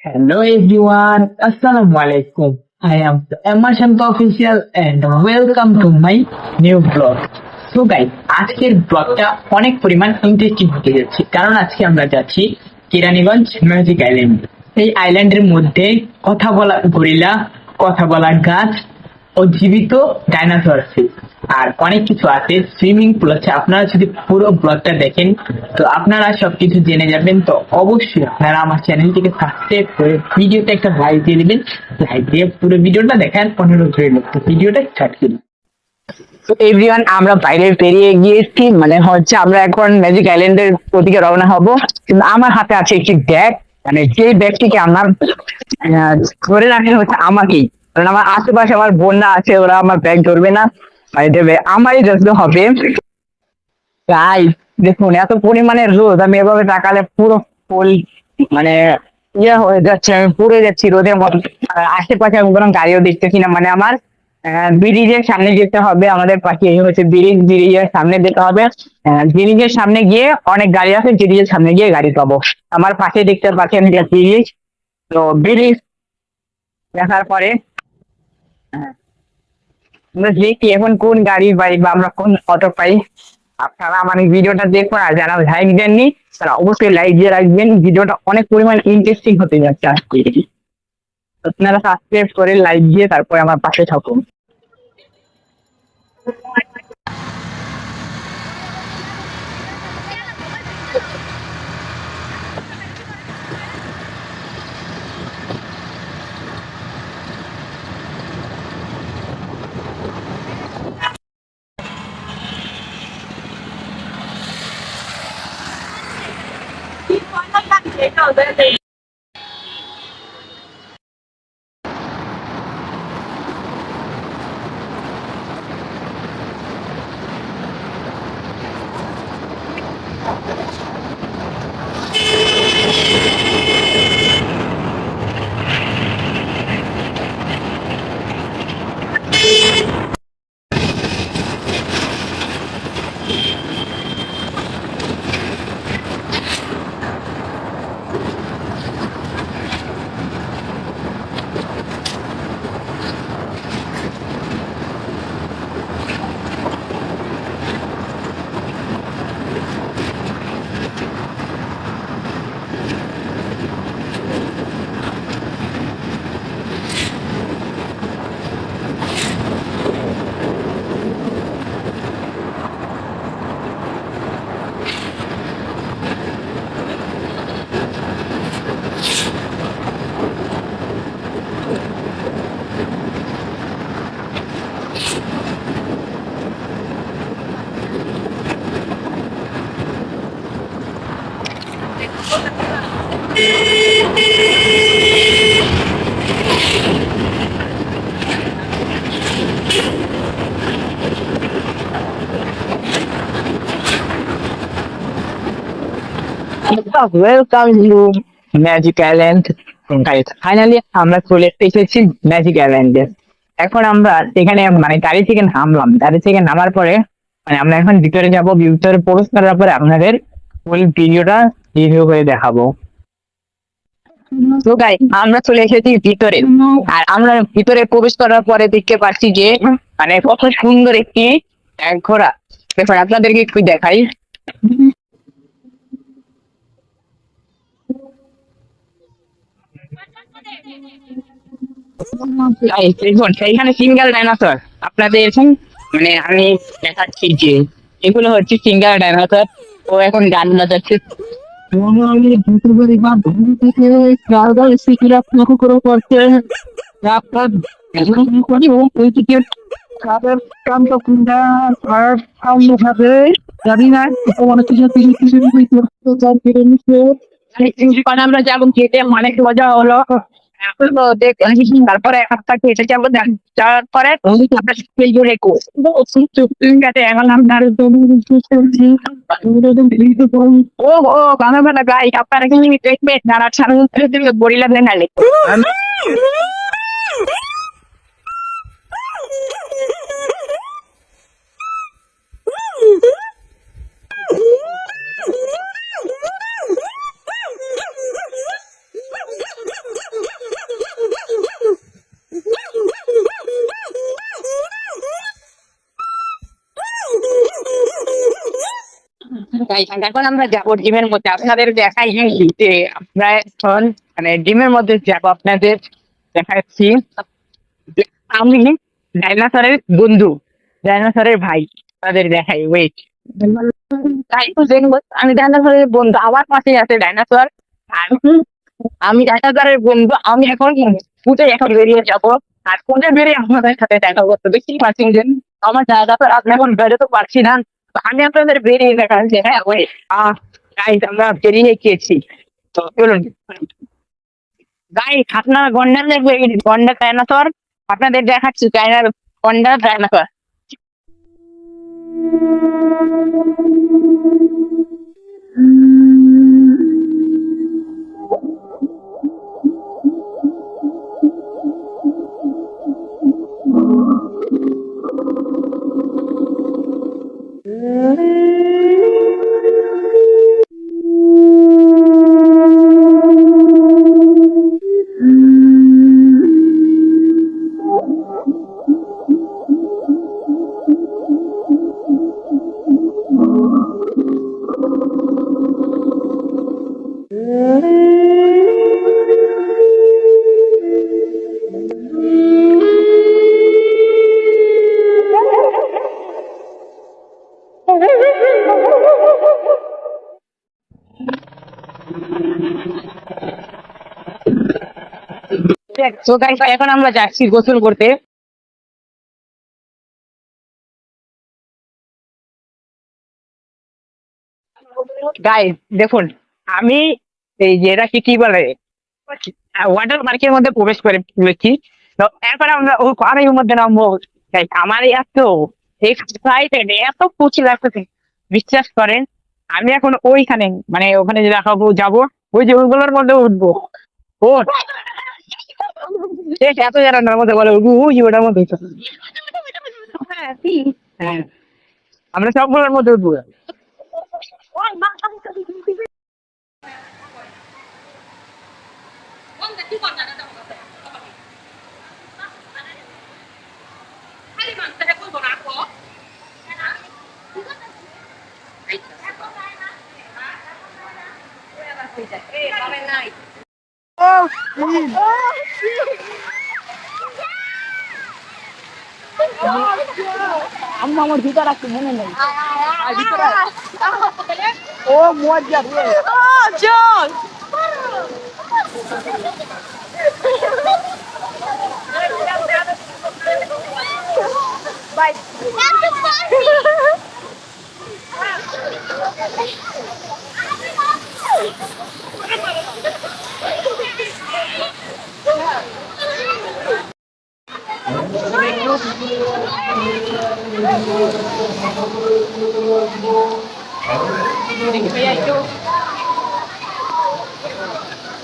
Hello everyone, Assalamu alaikum. I am Emma Shanta official and welcome to my new vlog. So guys, আজকের ব্লগটা অনেক পরিমাণ interesting হতে যাচ্ছে কারণ আজকে আমরা যাচ্ছি কেরানীগঞ্জ ম্যাজিক আইল্যান্ড। এই আইল্যান্ডের মধ্যে কথা বলা গরিলা, কথা বলা গাছ ও জীবিত ডাইনোসর আছে আর অনেক কিছু আছে, সুইমিং পুল আছে। আপনারা যদি পুরো ব্লগটা দেখেন তো আপনারা সবকিছু জেনে যাবেন। তো অবশ্যই আপনারা আমার চ্যানেলটিকে সাবস্ক্রাইব করে ভিডিওতে একটা লাইক দিয়ে দিবেন। লাইক দিয়ে পুরো ভিডিওটা দেখার অনুরোধ রইল। তো ভিডিওটা স্টার্ট করি। তো এভরিওয়ান, আমরা বাইরে বেরিয়ে গিয়েছি, মানে হচ্ছে আমরা এখন ম্যাজিক আইল্যান্ডের ওদিকে রওনা হব। কিন্তু আমার হাতে আছে একটি ব্যাগ, মানে যে ব্যাগটিকে আমার ধরে রাখা হচ্ছে আমাকেই, কারণ আমার আশেপাশে আমার বোনরা আছে, ওরা আমার ব্যাগ ধরবে না, মানে দেবে আমারই ধরতে হবে। তাই দেখুন, এত পরিমাণে রোদ, আমি এভাবে তাকালে পুরো ফুল মানে ইয়ে হয়ে যাচ্ছে, আমি পুড়ে যাচ্ছি রোদের মতো। আর আশেপাশে আমি কোনো গাড়িও দেখতেছি না, মানে আমার ব্রিজের সামনে যেতে হবে। আমাদের পাশে এই হচ্ছে ব্রিজের সামনে যেতে হবে। ব্রিজের সামনে গিয়ে অনেক গাড়ি আছে, ব্রিজের সামনে গিয়ে গাড়ি পাবো। আমার পাশে দেখতে পাচ্ছেন ব্রিজ। তো ব্রিজ দেখার পরে আমরা দেখি এখন কোন গাড়ি পাই বা আমরা কোন অটো পাই। আপনারা আমার এই ভিডিওটা দেখুন, আর যারা লাইক দেননি তারা অবশ্যই লাইক দিয়ে রাখবেন। ভিডিওটা অনেক পরিমাণ ইন্টারেস্টিং হতে যাচ্ছে আজকে। আপনারা সাবস্ক্রাইব করে লাইক দিয়ে তারপরে আমার পাশে থাকুন। Welcome to magic island. Finally আমরা চলে এসেছি ম্যাজিক আইল্যান্ডে। এখন আমরা এখানে মানে গাড়ি থেকে নামলাম, গাড়ি থেকে নামার পরে মানে আমরা এখন ভিতরে যাব। ভিতরে প্রবেশ করার পরে আপনাদের ফুল ভিডিওটা রিভিউ করে দেখাবো। তো গাই আমরা চলে এসেছি ভিতরে, আর আমরা ভিতরে প্রবেশ করার পরে দেখতে পাচ্ছি যে মানে কত সুন্দর একটি ঘোড়া। দেখুন আপনাদেরকে একটু দেখাই। এইখানে সিঙ্গেল ডাইনোসর আপনাদের এখন মানে আমি দেখাচ্ছি যে এগুলো হচ্ছে সিঙ্গেল ডাইনোসর। ও এখন গান বাজাচ্ছে। আমরা যাবো খেতে, অনেক মজা হলো। তারপরে একটা খেতে যাবো, যাওয়ার পরে এখন আমরা ও ও বাংলা গাই আপনারা কিন্তু দেখবেন যারা সারা গরিলা দেন। এখন আমরা যাবো ডিমের মধ্যে, আপনাদের দেখাই যে আমরা এখন মানে ডিমের মধ্যে যাবো, আপনাদের দেখাচ্ছি যে আমি ডাইনোসরের বন্ধু, ডাইনোসরের ভাই, আপনাদের দেখাই ওয়েট। তাই তো দেখবো আমি ডাইনোসরের বন্ধু, আমার পাশে আছে ডাইনোসর, আর আমি ডাইনোসরের বন্ধু। আমি এখন ফুটে এখন বেরিয়ে যাবো, আর ফুটে বেরিয়ে আপনাদের সাথে দেখা করতে দেখতেই পাচ্ছি যে আমার ডাইনোসর আপনি এখন বেরোতে পারছি না, তো আমি আপনাদের বেরিয়ে দেখাচ্ছি। হ্যাঁ ওয়েট, গাইস আমরা বেরিয়ে গিয়েছি, তো চলুন গাইস আপনারা গন্ডার দেখবে, গন্ডার ডাইনোসর আপনাদের দেখাচ্ছি, চাইনার গন্ডার ডাইনোসর। তো গাইস এখন আমরা যাচ্ছি গোসল করতে। গাইস দেখুন, আমি এই যে এটা কি বলে ওয়াটার পার্কের মধ্যে প্রবেশ করেছি, তো এরপরে আমরা ওই পানির মধ্যে নামবো। Guys, আমার এত এক্সাইটেড, এত খুশি লাগতেছে, বিশ্বাস করেন। আমি এখন ওইখানে মানে ওখানে যে দেখাবো যাবো, ওই যে ওইগুলোর মধ্যে উঠবো। ও ঠিক এত জানার মধ্যে বলে উঠবো, ওই যে ওটার মধ্যে উঠবো। হ্যাঁ আমরা সবগুলোর মধ্যে উঠবো। আম্মা আমার জুতা রাখতে মনে নেই, আর ভিতরে ও মজা চল বাই।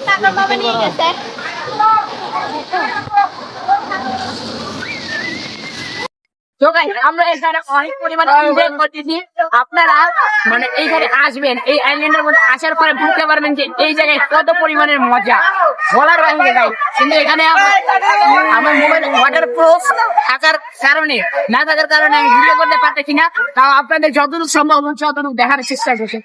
টাকা বাবা নিয়ে গেছে। তো গাইস আমরা এখানে অনেক পরিমাণে এনজয় করতেছি, আপনারা মানে এইখানে আসবেন, এই আইল্যান্ডের মধ্যে আসার পরে বুঝতে পারবেন যে এই জায়গায় কত পরিমাণের মজা, বলার বাইরে গাইস। কিন্তু এখানে আমার মোবাইল ওয়াটার প্রুফ থাকার কারণে না থাকার কারণে আমি ভিডিও করতে পারতেছি না, তাও আপনাদের যতটুকু সম্ভব ততটুকু দেখার চেষ্টা করছি।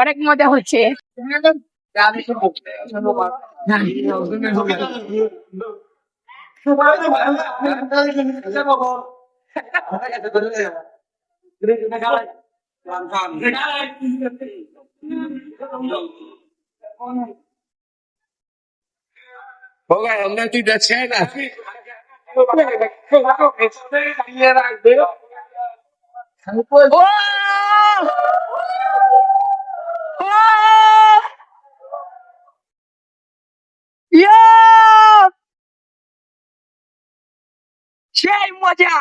অনেক মজা হচ্ছে। Hola, ¿dónde estoy de cena? সেই মজা।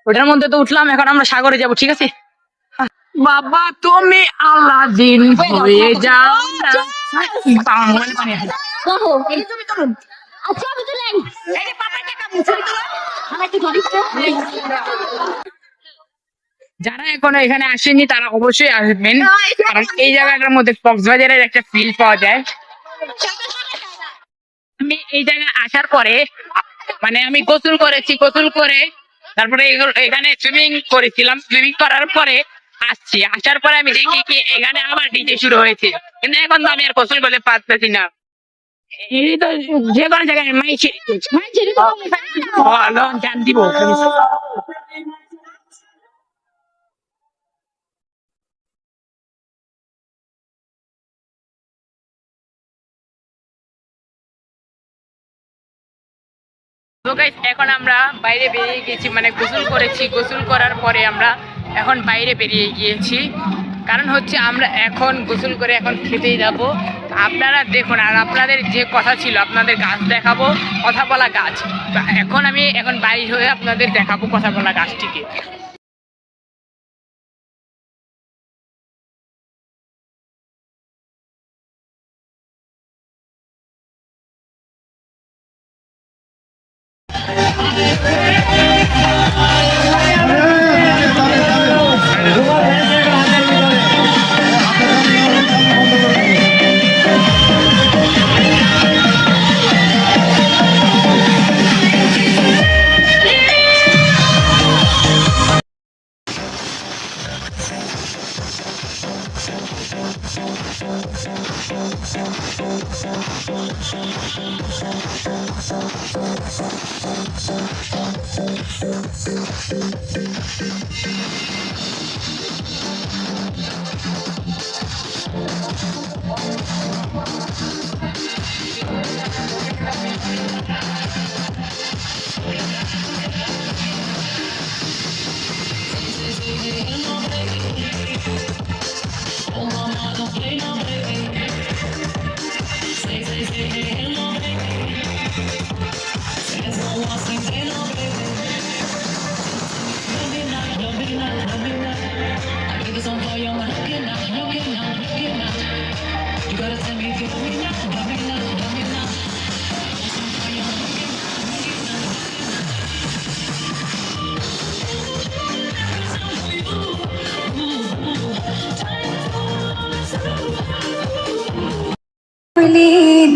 ওটার মধ্যে তো উঠলাম, এখন আমরা সাগরে যাব, ঠিক আছে? বাবা তুমি আলাদিন হয়ে যাও না। আমার মোবাইলে পানি আছে। আচ্ছা আমি তুলেন এই যে পাপার টাকা মুছে দিল আমার একটু ধরি যারা এখনো এখানে আসেনি তারা অবশ্যই আসবেন, কারণ এই জায়গাটার মধ্যে কক্সবাজারের একটা ফিল পাওয়া যায়। আমি এই জায়গায় আসার পরে মানে আমি গোসল করেছি, গোসল করে তারপরে এখানে সুইমিং করেছিলাম, সুইমিং করার পরে আসার পরে আমি দেখি কি এখানে আবার ডিজে শুরু হয়েছে, কিন্তু এখন তো আমি আর গোসল করতে পারতেছি না। এই তো যে কোনো জায়গায় মাইছে জান দিব। তো গাইস এখন আমরা বাইরে বেরিয়ে গেছি, মানে গোসল করেছি, গোসল করার পরে আমরা এখন বাইরে বেরিয়ে গিয়েছি, কারণ হচ্ছে আমরা এখন গোসল করে এখন খেতেই যাব। আপনারা দেখুন, আর আপনাদের যে কথা ছিল আপনাদের গাছ দেখাবো, কথা বলা গাছ, তো এখন আমি এখন বাইরে হয়ে আপনাদের দেখাবো কথা বলা গাছটিকে।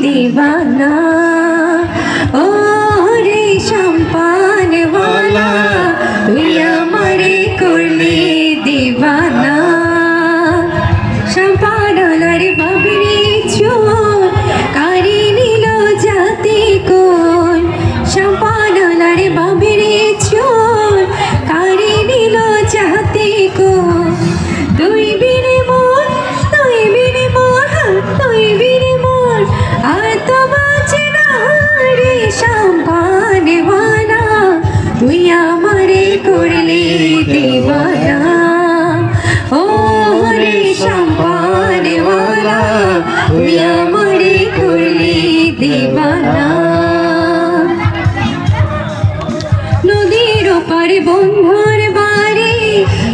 दीवाना ओ रे शम्पान वाला तुई आमारे करले दीवाना शम्पान वालारे बाबरी चोर कारी नीलो जाती कोन शम्पान वालारे बाबरी चोर कारी नीलो जाती कोन तुई बिने मोर तुई बिने मोर तुई बिने मोर আর তো বাঁচে না রে শম্পান वाला তুই আমারে করলে দিওয়ানা ও রে শম্পান वाला তুই আমারে করলে দিওয়ানা নদীর ওপারে বন্ধুর বাড়ি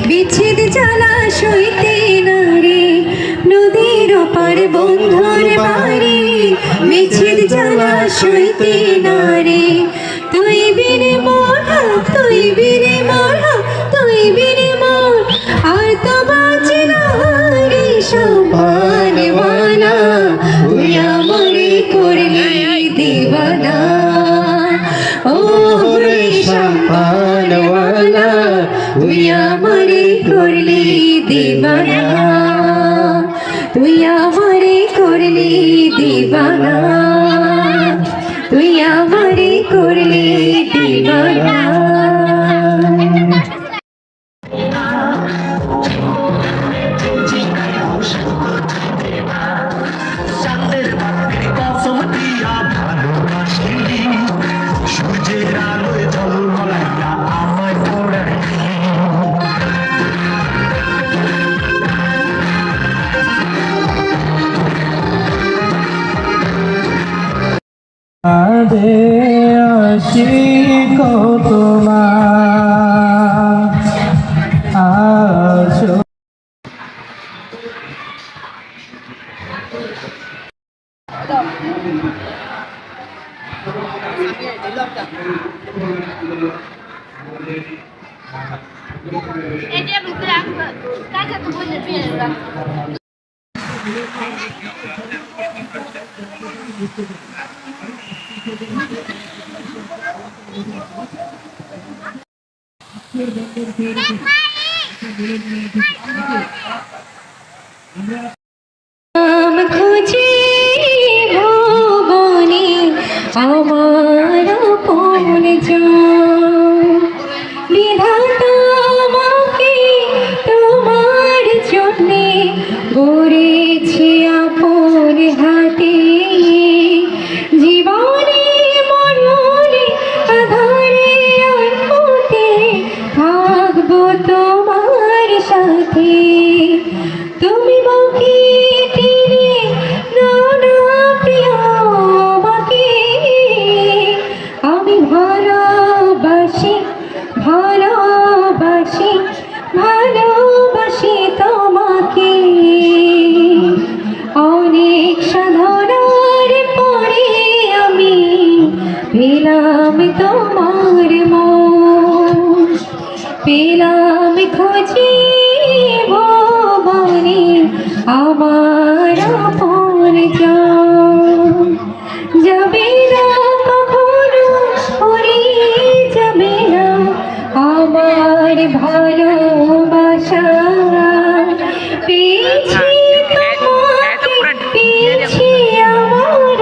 বিচ্ছেদ জ্বালা সইতে না রে নদীর ওপারে বন্ধুর বাড়ি বিচ্ছেদ জ্বালা সইতে না রে তুই বিনে মোর তুই বিনে মোর তুই বিনে মোর আর তো বাঁচে না রে শম্পান वाला তুই আমারে করলে দিওয়ানা ও রে শম্পান वाला তুই আমারে করলে দিওয়ানা তুই আমারে করলে দিওয়ানা তুই আমারে করলে দিওয়ানা আশিক তোমার এই যে আমি রাখবো কাকে তো বলে দিয়ে রাখবো নাম খুঁজে ভুবনে আমার আপন জন বিধাতা আমাকে তোমার জন্যে গড়েছে আপন হাতে জীবনে মরণে আধারে আলোতে থাকবো তোমার সাথে তুমি বুকে টেনে নাও না প্রিয় আমাকে আমি ভালোবাসি ভালোবাসি ভালোবাসি তোমাকে অনেক সাধনার পরে আমি পেলাম তোমার মন পেলাম খুঁজে ভুবনে আমার আপন জন যাবে না কখনো উড়িয়ে যাবে না আমার ভালোবাসা পেয়েছি তোমাকে পেয়েছি আমার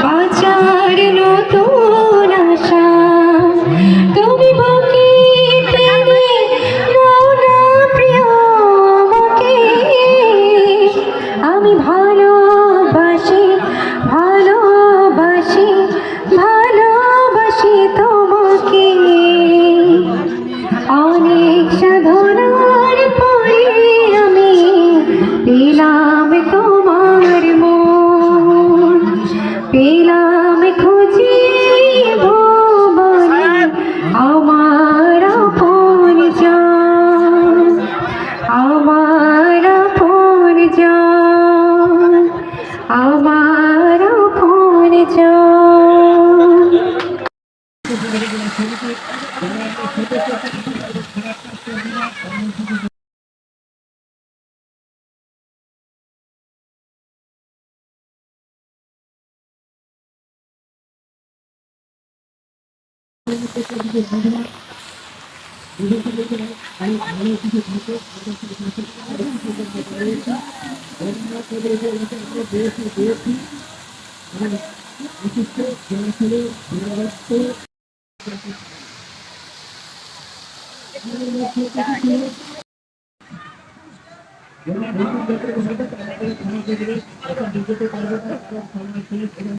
বাঁচার নতুন আশা তুমি বুকে টেনে নাও না প্রিয় আমাকে আমি ভালোবাসি ভালোবাসি ভালোবাসি তোমাকে অনেক সাধনার পরে আমি পেলাম তোমার মন পেলাম খুঁজে ভুবনে আমার আপন জন আমার আপন জন আমার আপন জন